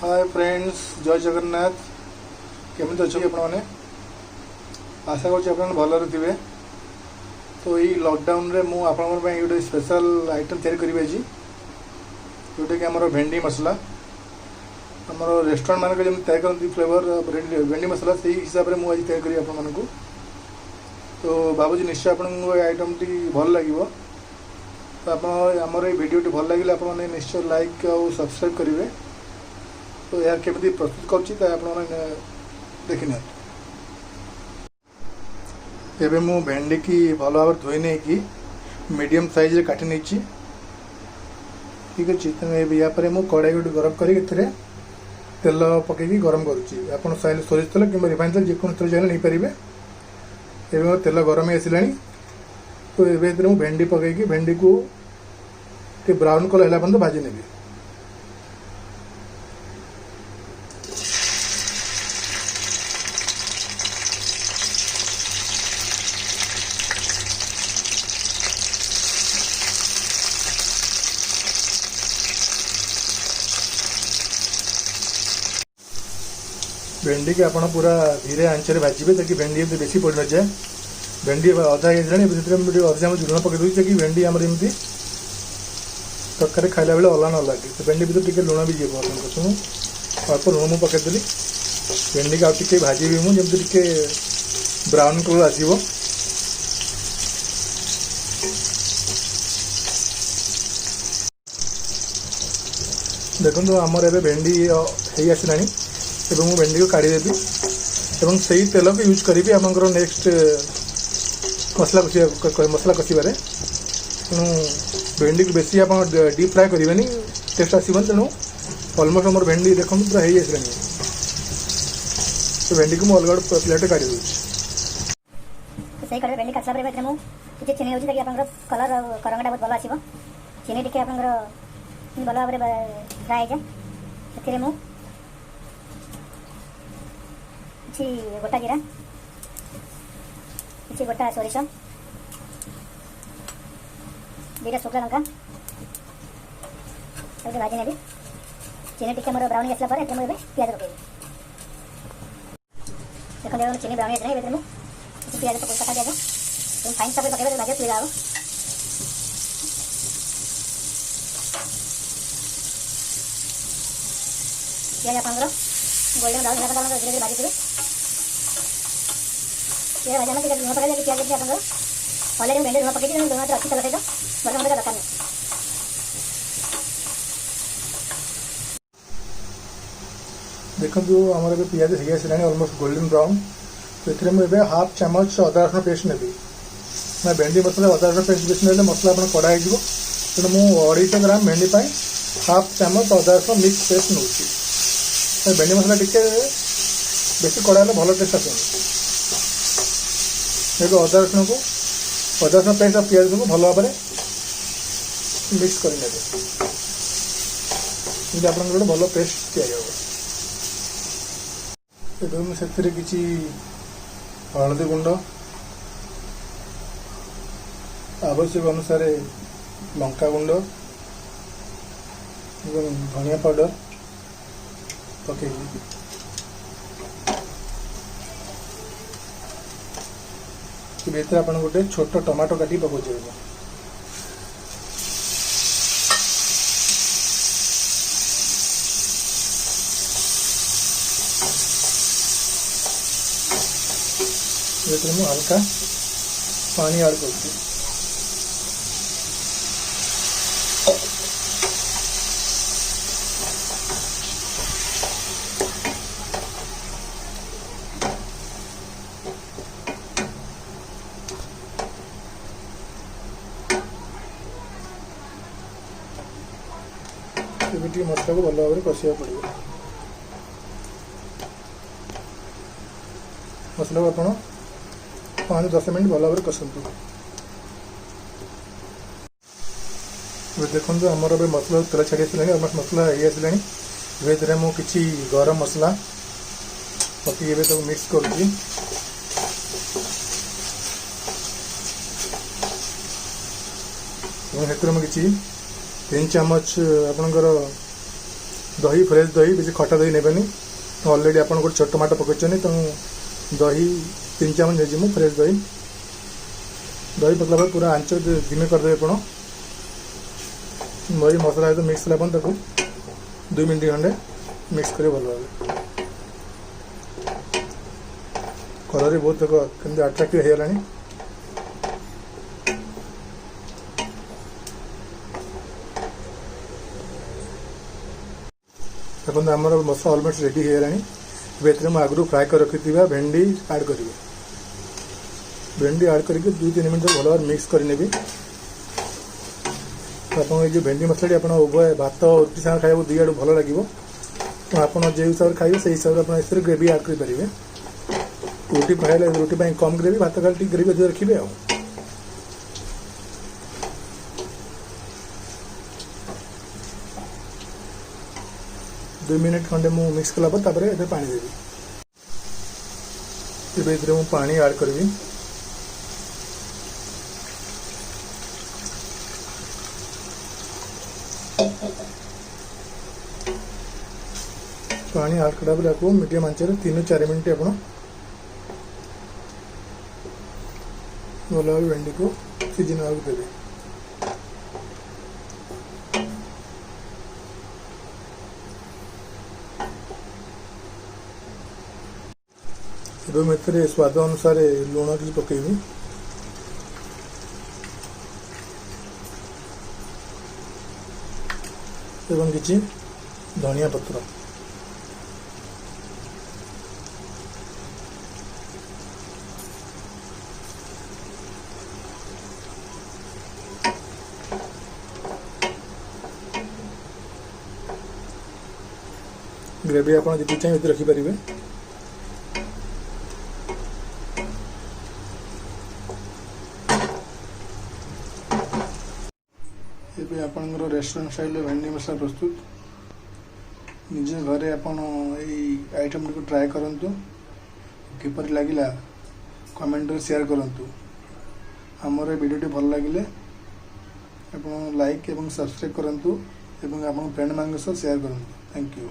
Hi friends, जय जगन्नाथ। केमी अच्छे आपने? आशा कर भलरे थे। तो ये लॉकडाउन रे मु आपण गोटे स्पेशल आइटम तैयारी करी आज, जोटा कि आमर भेंडी मसला। आमर रेस्टोरेंट मानक जमी तैयारी करती फ्लेवर भेंडी मसला, से हिसाब से मुझे तैयारी करी आपण को। तो भावुँ निश्चय आपको आइटम टी भल लगे। तो आमर ये भिडियो भल लगे आपने निश्चय लाइक और सब्सक्राइब करेंगे। तो यार केमी प्रस्तुत कर देखने। एबे मु भेंडी की भल भाव धोई नहीं कि मीडियम साइज रे काटी नहीं। ठीक अच्छे। तेनाली यापर मुझे कड़ाई गोटे गरम कर तेल पकईकि गरम करुच्ची। आप सोरिष तेल कि रिफाइन तेल जेको तेल चाहिए नहीं पारे। एवं तेल गरम ही आसला। तो ये मुझे भेंडी पकईकि भेंडी को ब्राउन कलर है पर्यटन भाजी नेबी। भेंडी के आपण पूरा धीरे आंचरे भाजबे ताकि भेंडी बेसी पड़ न जाए। भेंडी अधा हो अधा चामच लुण पकई दूसरे कि भेंडी आमर एमती तरकारी खाइला बेले अला न लगे। तो भेंडी भर टे लुण भी जीव अल्प लुण मुझे पकईदेली। भेंडी को आगे भाजी मुझे टे ब्राउन कलर आसो। देखो आमर ए भेंडी हो आसला। एवं मुझे भेंडी को काढ़ीदेवी और से ही तेल को यूज करी आमर नेक्स्ट मसला कषार। तेणु भेंडी को बेसी आप डीप फ्राए करेंगे, टेस्ट आसबन। तेणु अलमोस्ट आम भेंडी देखो पूरा हो आसला। तो भेंडी को मुझे अलग प्लेट काढ़ी दूँ। सही कड़े भेंडी काटला पर मुझे चीनी होती आप कलर और रंगटा बहुत भल आसो। चीनी टी आप भल भाव फ्राए जाए। से किसी गोटा जीरा, किसी गोटा सोरिष, दुटा शुक्ला लंका भाजी नेबी। चीनी टिके मोर ब्राउन आसला मुझे पियाज पकईबी। देखो चीनी ब्राउन आसला मुझे पियाज कटा दिया फाइन हिसाब से पकड़े भाजी सुविधा हम। पियाज आप गोल्डन ब्राउन होगा धीरे धीरे भाजी थे। ये भाजा में लुण पकड़ पियाज आप अलरेडी भेंडी लुण पकई लुण अच्छी तेल सहित बर्तन मत दरकार नहीं। देखो आमर ए पियाज हो आसला अलमोस्ट गोल्डन ब्राउन। तो ये मुझे हाफ चामच अदा रसुण पेस्ट नेबी। मैं भेंडी मसला अदा रसुण पेस्ट बेस ना मसला आप कड़ा हो। तेणु मुझे 250 ग्राम भेंडी हाफ चामच अदा रसुण मिक्स पेस्ट नौ। भेंडी मसला टिके बेसी कड़ा भल टेस्ट आस। अदा रसुण पेस्ट और पियाज को भल भाव मिक्स कर आप भल पेस्ट तैयारी हम। किसी हलदी गुंड, आवश्यक अनुसार लंका गुंड और धनिया पाउडर पकई भीतर आप गोटे छोट टमाटो काटी पकाउे। मुझे हल्का पानी ऐड कर मसला को भल भाव कषा पड़ो। मसला को आप 5-10 मिनट भल भाव कसतु। देखो आमर ए मसला तेल छाड़ी आसला अलमोस्ट मसला हो आसला। भीतर मुझे किसी गरम मसला पकई मिक्स करुच्ची। किसी 3 चामच आपणकर दही फ्रेश दही बेसी खटा दही नेबेनी ऑलरेडी आपन गोटे छोट टमाटो पकड़छनी तो दही 3 चामच नेजिमु फ्रेश दही दही पकला पर पूरा आंच धीमे कर देबे आपण दही मसला तो मिक्स लापन ताको 2 मिनट खंडे मिक्स करे भल भाबे कलर बहुत देखो केमती अट्राक्टिव हो गलानी देखो आमर मसला ऑलमोस्ट रेडी हो गलानी आगु फ्राए कर रखी भेंडी ऐड करेंगे भेंडी ऐड करके 2-3 मिनट भल भाव मिक्स करने तो आप भेंडी मसला आप उभय भात रुटी सागर खाया दी आड़ भल लगे तो आप जो हिसाब से खाइए से हिसाब से आप ग्रेवी ऐड करेंगे रुटी खाइले रुटी कम ग्रेवी भात खाली ग्रेवी अधिक रखिए आ 2 मिनट खंडे मु मिक्स कला पर ए पानी देवी ये मु पानी ऐड करी पानी ऐड कला पर आपको मीडियम आंच 3-4 मिनट आप भल भाव भेंडी को सीजन देवे एवं स्वाद अनुसार लुण किसी पकेबी एवं किसी धनिया पत्र ग्रेवी आप जी चाहिए रखिपारे ये आपंकर रेस्टोरेंट स्टाइल भेंडी मसला प्रस्तुत निजे घरे आपन आइटम को ट्राए करंतु किपर लागिला कमेंट शेयर करंतु हमर वीडियो भल लागिले आपन लाइक एवं सब्सक्राइब करंतु एवं आपन फ्रेंड मान शेयर करंतु थैंक यू।